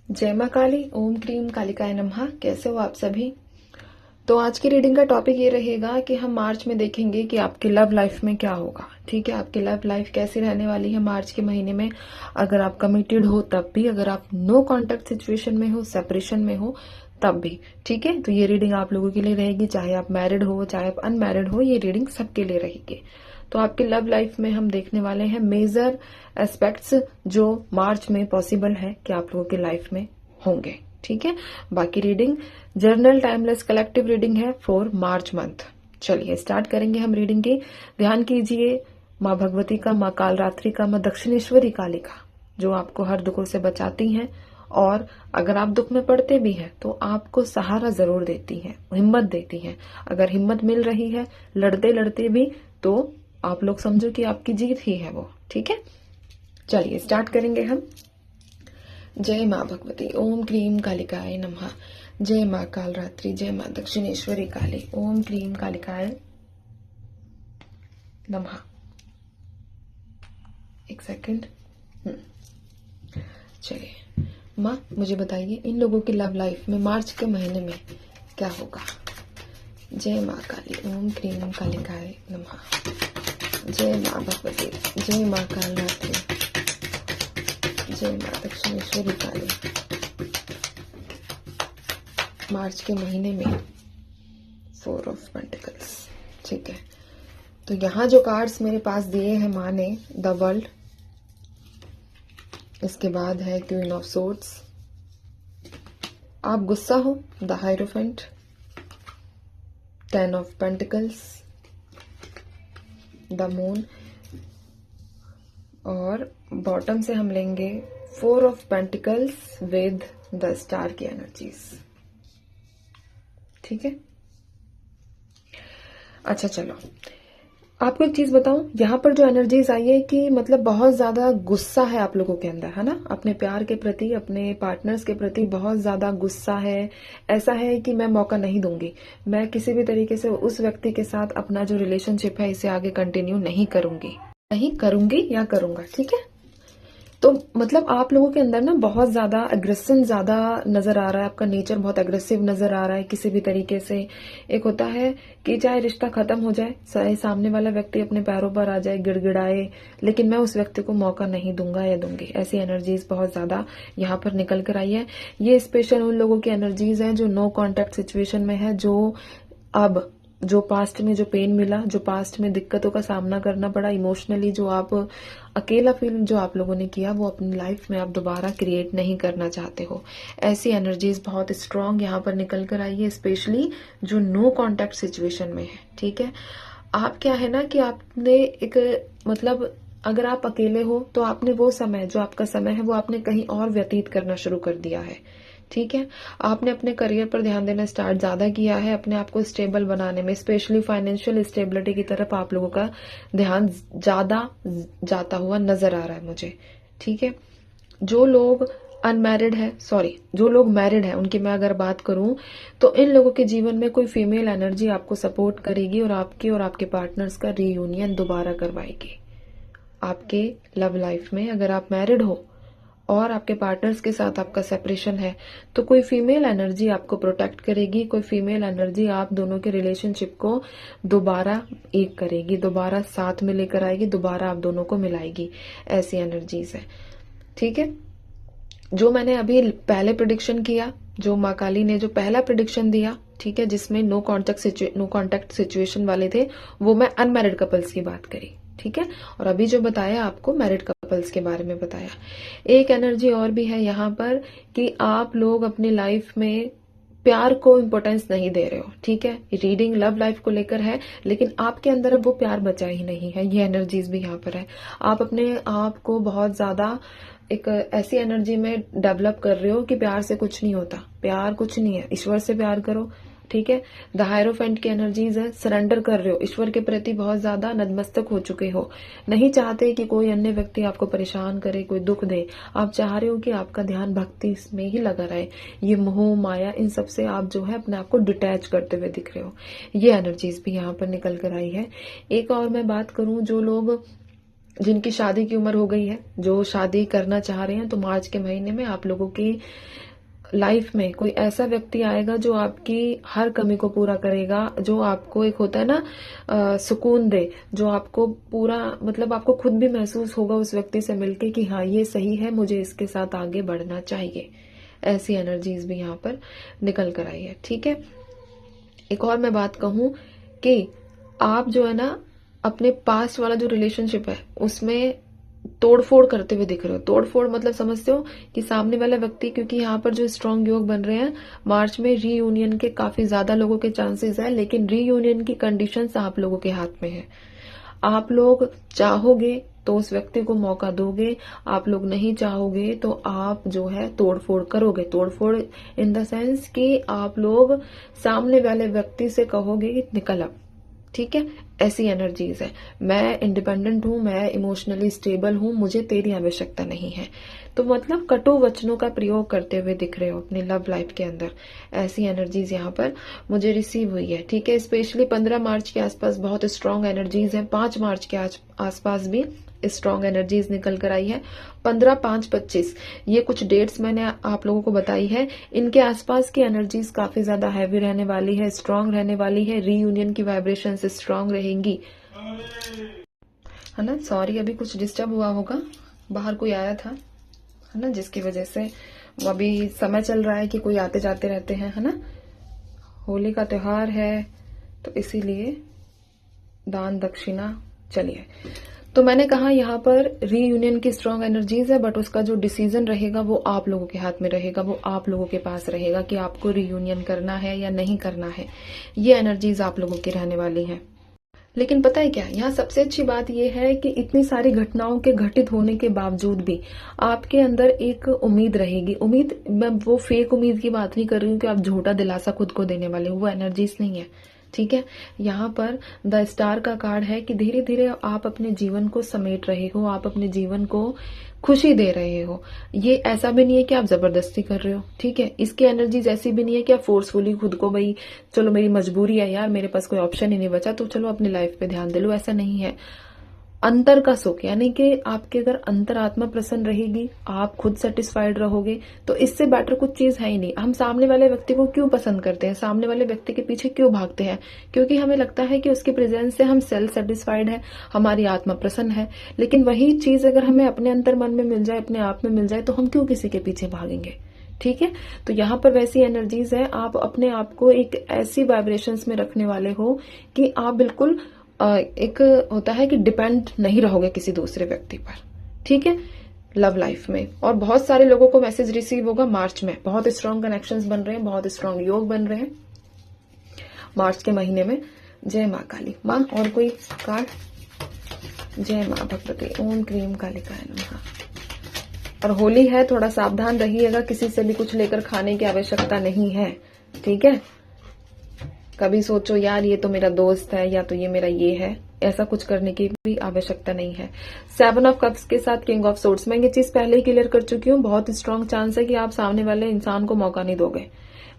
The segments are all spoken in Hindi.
जय माँ काली, ओम क्रीम कालिकाय नमः। कैसे हो आप सभी? तो आज की रीडिंग का टॉपिक ये रहेगा कि हम मार्च में देखेंगे कि आपकी लव लाइफ में क्या होगा। ठीक है, आपकी लव लाइफ कैसी रहने वाली है मार्च के महीने में। अगर आप कमिटेड हो तब भी, अगर आप नो कॉन्टेक्ट सिचुएशन में हो, सेपरेशन में हो तब भी। ठीक है, तो ये रीडिंग आप लोगों के लिए रहेगी, चाहे आप मैरिड हो चाहे आप अनमैरिड हो, ये रीडिंग सबके लिए रहेगी। तो आपकी लव लाइफ में हम देखने वाले हैं मेजर एस्पेक्ट्स जो मार्च में पॉसिबल है कि आप लोगों की लाइफ में होंगे। ठीक है, बाकी reading journal timeless collective reading है फॉर मार्च मंथ। चलिए स्टार्ट करेंगे हम रीडिंग की। ध्यान कीजिए माँ भगवती का, माँ कालरात्रि का, माँ दक्षिणेश्वरी काली का, जो आपको हर दुखों से बचाती हैं और अगर आप दुख में पड़ते भी हैं तो आपको सहारा जरूर देती हैं, हिम्मत देती हैं। अगर हिम्मत मिल रही है लड़ते लड़ते भी तो आप लोग समझो कि आपकी जीत ही है वो। ठीक है, चलिए स्टार्ट करेंगे हम। जय माँ भगवती, ओम क्रीम कालिकाय नमः। जय माँ कालरात्रि, जय माँ दक्षिणेश्वरी काली, ओम क्रीम कालिकाय नमः। एक सेकंड। चलिए माँ, मुझे बताइए इन लोगों की लव लाइफ में मार्च के महीने में क्या होगा। जय माँ काली, ओम क्रीम कालिकाय नमः। जय माँ भगवती, जय माँ कालरात्रि, जय माँ दक्षिणेश्वरी काली। मार्च के महीने में 4 ऑफ पेंटिकल्स। ठीक है, तो यहाँ जो कार्ड्स मेरे पास दिए हैं माँ ने, द वर्ल्ड, इसके बाद है क्वीन ऑफ सोर्ड्स, आप गुस्सा हो, the hierophant, 10 of pentacles, the moon, और बॉटम से हम लेंगे 4 of pentacles with the star की एनर्जीज। ठीक है, अच्छा चलो आपको एक चीज बताऊं, यहाँ पर जो एनर्जीज आई है कि मतलब बहुत ज्यादा गुस्सा है आप लोगों के अंदर, है ना, अपने प्यार के प्रति, अपने पार्टनर्स के प्रति बहुत ज्यादा गुस्सा है। ऐसा है कि मैं मौका नहीं दूंगी, मैं किसी भी तरीके से उस व्यक्ति के साथ अपना जो रिलेशनशिप है इसे आगे कंटिन्यू नहीं करूंगी, नहीं करूंगी या करूंगा। ठीक है, तो मतलब आप लोगों के अंदर ना बहुत ज्यादा एग्रेशन ज्यादा नजर आ रहा है, आपका नेचर बहुत एग्रेसिव नजर आ रहा है किसी भी तरीके से। एक होता है कि चाहे रिश्ता खत्म हो जाए, चाहे सामने वाला व्यक्ति अपने पैरों पर आ जाए, गिड़गिड़ाए, लेकिन मैं उस व्यक्ति को मौका नहीं दूंगा या दूंगी। ऐसी एनर्जीज बहुत ज्यादा यहाँ पर निकल कर आई है। ये स्पेशल उन लोगों की एनर्जीज है जो नो कॉन्टेक्ट सिचुएशन में है, जो पास्ट में जो पेन मिला, जो पास्ट में दिक्कतों का सामना करना पड़ा इमोशनली, जो आप अकेला फील जो आप लोगों ने किया, वो अपनी लाइफ में आप दोबारा क्रिएट नहीं करना चाहते हो। ऐसी एनर्जीज बहुत स्ट्रांग यहाँ पर निकल कर आई है, स्पेशली जो नो कॉन्टेक्ट सिचुएशन में है। ठीक है, आप क्या है ना कि आपने एक मतलब अगर आप अकेले हो तो आपने वो समय, जो आपका समय है वो आपने कहीं और व्यतीत करना शुरू कर दिया है। ठीक है, आपने अपने करियर पर ध्यान देना स्टार्ट ज्यादा किया है, अपने आप को स्टेबल बनाने में, स्पेशली फाइनेंशियल स्टेबिलिटी की तरफ आप लोगों का ध्यान ज्यादा जाता हुआ नजर आ रहा है मुझे। ठीक है, जो लोग अनमैरिड है, सॉरी जो लोग मैरिड है उनकी मैं अगर बात करूं तो इन लोगों के जीवन में कोई फीमेल एनर्जी आपको सपोर्ट करेगी और आपके पार्टनर्स का रीयूनियन दोबारा करवाएगी। आपके लव लाइफ में अगर आप मैरिड हो और आपके पार्टनर्स के साथ आपका सेपरेशन है तो कोई फीमेल एनर्जी आपको प्रोटेक्ट करेगी, कोई फीमेल एनर्जी आप दोनों के रिलेशनशिप को दोबारा एक करेगी, दोबारा साथ में लेकर आएगी, दोबारा आप दोनों को मिलाएगी। ऐसी एनर्जीज है। ठीक है, जो मैंने अभी पहले प्रिडिक्शन किया, जो माँ काली ने जो पहला प्रिडिक्शन दिया, ठीक है, जिसमें नो कॉन्टेक्ट सिचुएशन वाले थे, वो मैं अनमैरिड कपल्स की बात करी। ठीक है, और अभी जो बताया आपको मैरिड कपल्स के बारे में बताया। एक एनर्जी और भी है यहाँ पर कि आप लोग अपनी लाइफ में प्यार को इम्पोर्टेंस नहीं दे रहे हो। ठीक है, रीडिंग लव लाइफ को लेकर है, लेकिन आपके अंदर अब वो प्यार बचा ही नहीं है। ये एनर्जीज भी यहाँ पर है। आप अपने आप को बहुत ज्यादा एक ऐसी एनर्जी में डेवलप कर रहे हो कि प्यार से कुछ नहीं होता, प्यार कुछ नहीं है, ईश्वर से प्यार करो। ठीक है, द हायरोफेंट की एनर्जीज है, सरेंडर कर रहे हो ईश्वर के प्रति, बहुत ज्यादा नतमस्तक हो चुके हो, नहीं चाहते कि कोई अन्य व्यक्ति आपको परेशान करे, कोई दुख दे। आप चाह रहे हो कि आपका ध्यान भक्ति इसमें ही लगा रहे। ये मोह माया इन सब से आप जो है अपने आप को डिटैच करते हुए दिख रहे हो। ये एनर्जीज भी यहाँ पर निकल कर आई है। एक और मैं बात करूं, जो लोग जिनकी शादी की उम्र हो गई है, जो शादी करना चाह रहे हैं, तो मार्च के महीने में आप लोगों की लाइफ में कोई ऐसा व्यक्ति आएगा जो आपकी हर कमी को पूरा करेगा, जो आपको एक होता है ना सुकून दे, जो आपको पूरा मतलब आपको खुद भी महसूस होगा उस व्यक्ति से मिलके कि हाँ ये सही है, मुझे इसके साथ आगे बढ़ना चाहिए। ऐसी एनर्जीज भी यहाँ पर निकल कर आई है। ठीक है, एक और मैं बात कहूं कि आप जो है ना अपने पास्ट वाला जो रिलेशनशिप है उसमें तोड़फोड़ करते हुए दिख रहे हो। तोड़फोड़ मतलब समझते हो कि सामने वाला व्यक्ति, क्योंकि यहाँ पर जो स्ट्रांग योग बन रहे हैं मार्च में, रीयूनियन के काफी ज्यादा लोगों के चांसेस है, लेकिन रीयूनियन की कंडीशंस आप लोगों के हाथ में है। आप लोग चाहोगे तो उस व्यक्ति को मौका दोगे, आप लोग नहीं चाहोगे तो आप जो है तोड़फोड़ करोगे। तोड़फोड़ इन द सेंस कि आप लोग सामने वाले व्यक्ति से कहोगे कि निकल अब। ठीक है, ऐसी एनर्जीज है। मैं इंडिपेंडेंट हूं, मैं इमोशनली स्टेबल हूं, मुझे तेरी आवश्यकता नहीं है। तो मतलब कटु वचनों का प्रयोग करते हुए दिख रहे हो अपनी लव लाइफ के अंदर। ऐसी एनर्जीज यहाँ पर मुझे रिसीव हुई है। ठीक है, स्पेशली 15 मार्च के आसपास बहुत स्ट्रांग एनर्जीज हैं। 5 मार्च के आसपास भी स्ट्रांग एनर्जीज निकल कर आई है। 15, 5, 25 ये कुछ डेट्स मैंने आप लोगों को बताई है। इनके आसपास की एनर्जीज काफी ज्यादा हैवी रहने वाली है, स्ट्रांग रहने वाली है। रीयूनियन की वाइब्रेशन स्ट्रांग रहेंगी, है ना। सॉरी, अभी कुछ डिस्टर्ब हुआ होगा, बाहर कोई आया था, है ना, जिसकी वजह से अभी समय चल रहा है कि कोई आते जाते रहते हैं, है ना। होली का त्योहार है तो इसीलिए दान दक्षिणा। चलिए, तो मैंने कहा यहाँ पर रीयूनियन की स्ट्रांग एनर्जीज है, बट उसका जो डिसीजन रहेगा वो आप लोगों के हाथ में रहेगा, वो आप लोगों के पास रहेगा कि आपको रीयूनियन करना है या नहीं करना है। ये एनर्जीज आप लोगों की रहने वाली है। लेकिन पता है क्या, यहाँ सबसे अच्छी बात यह है कि इतनी सारी घटनाओं के घटित होने के बावजूद भी आपके अंदर एक उम्मीद रहेगी। उम्मीद, मैं वो फेक उम्मीद की बात नहीं कर रही हूँ कि आप झूठा दिलासा खुद को देने वाले हो, वो एनर्जीज नहीं है। ठीक है, यहाँ पर द स्टार का कार्ड है कि धीरे धीरे आप अपने जीवन को समेट रहे हो, आप अपने जीवन को खुशी दे रहे हो। ये ऐसा भी नहीं है कि आप जबरदस्ती कर रहे हो। ठीक है, इसकी एनर्जीज ऐसी भी नहीं है कि आप फोर्सफुली खुद को, भाई चलो मेरी मजबूरी है यार, मेरे पास कोई ऑप्शन ही नहीं बचा तो चलो अपनी लाइफ पे ध्यान दे लो, ऐसा नहीं है। अंतर का सुख, यानी कि आपके अगर अंतरात्मा प्रसन्न रहेगी, आप खुद सेटिस्फाइड रहोगे, तो इससे बेटर कुछ चीज है ही नहीं। हम सामने वाले व्यक्ति को क्यों पसंद करते हैं, सामने वाले व्यक्ति के पीछे क्यों भागते हैं? क्योंकि हमें लगता है कि उसके प्रेजेंस से हम सेल्फ सेटिस्फाइड है, हमारी आत्मा प्रसन्न है। लेकिन वही चीज अगर हमें अपने अंतर मन में मिल जाए, अपने आप में मिल जाए, तो हम क्यों किसी के पीछे भागेंगे? ठीक है, तो यहाँ पर वैसी एनर्जीज है। आप अपने आप को एक ऐसी वाइब्रेशंस में रखने वाले हो कि आप बिल्कुल एक होता है कि डिपेंड नहीं रहोगे किसी दूसरे व्यक्ति पर। ठीक है, लव लाइफ में। और बहुत सारे लोगों को मैसेज रिसीव होगा मार्च में, बहुत स्ट्रांग कनेक्शंस बन रहे हैं, बहुत स्ट्रांग योग बन रहे हैं मार्च के महीने में। जय माँ काली। माँ और कोई कार्ड? जय माँ भगवती, ओम क्रीम कालिकाय नमः। और होली है, थोड़ा सावधान रहिएगा, किसी से भी कुछ लेकर खाने की आवश्यकता नहीं है। ठीक है, कभी सोचो यार ये तो मेरा दोस्त है या तो ये मेरा ये है, ऐसा कुछ करने की भी आवश्यकता नहीं है। 7 ऑफ कप्स के साथ किंग ऑफ सोर्ड्स, मैं ये चीज पहले ही क्लियर कर चुकी हूँ। बहुत स्ट्रांग चांस है कि आप सामने वाले इंसान को मौका नहीं दोगे।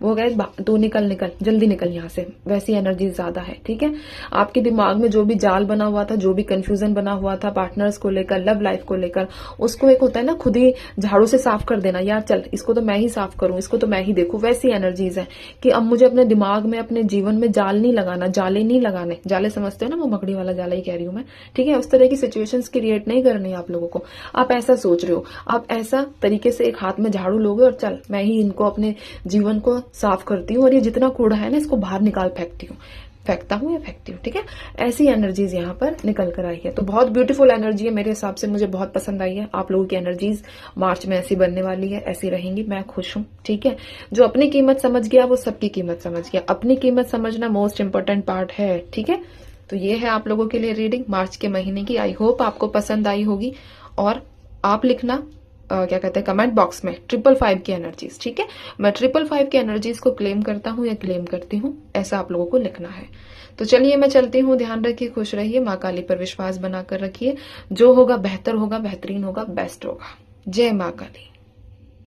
वो गए तू निकल जल्दी निकल यहाँ से, वैसी एनर्जी ज्यादा है। ठीक है, आपके दिमाग में जो भी जाल बना हुआ था, जो भी कंफ्यूजन बना हुआ था पार्टनर्स को लेकर, लव लाइफ को लेकर, उसको एक होता है ना खुद ही झाड़ू से साफ कर देना, यार चल इसको तो मैं ही साफ करूं, इसको तो मैं ही देखूं। वैसी एनर्जीज है कि अब मुझे अपने दिमाग में, अपने जीवन में जाल नहीं लगाना, जाले नहीं लगाने। जाले समझते हो ना, वो मकड़ी वाला जाला ही कह रही हूं मैं। ठीक है, उस तरह की सिचुएशंस क्रिएट नहीं करनी आप लोगों को। आप ऐसा सोच रहे हो, आप ऐसा तरीके से एक हाथ में झाड़ू लोगे और चल मैं ही इनको अपने जीवन को साफ करती हूँ और ये जितना कूड़ा है ना इसको बाहर निकाल फेंकती हूँ, फेंकता हूँ या फेंकती हूँ। ठीक है, ऐसी एनर्जीज यहाँ पर निकल कर आई है। तो बहुत ब्यूटीफुल एनर्जी है, मेरे हिसाब से मुझे बहुत पसंद आई है। आप लोगों की एनर्जीज मार्च में ऐसी बनने वाली है, ऐसी रहेंगी। मैं खुश हूँ। ठीक है, जो अपनी कीमत समझ गया वो सबकी कीमत समझ गया। अपनी कीमत समझना मोस्ट इंपोर्टेंट पार्ट है। ठीक है, तो ये है आप लोगों के लिए रीडिंग मार्च के महीने की। आई होप आपको पसंद आई होगी। और आप लिखना क्या कहते हैं कमेंट बॉक्स में 555 की एनर्जीज। ठीक है, मैं 555 की एनर्जीज को क्लेम करता हूँ या क्लेम करती हूँ, ऐसा आप लोगों को लिखना है। तो चलिए मैं चलती हूँ, ध्यान रखिए, खुश रहिए, माँ काली पर विश्वास बनाकर रखिए। जो होगा बेहतर होगा, बेहतरीन होगा, बेस्ट होगा। जय माँ काली।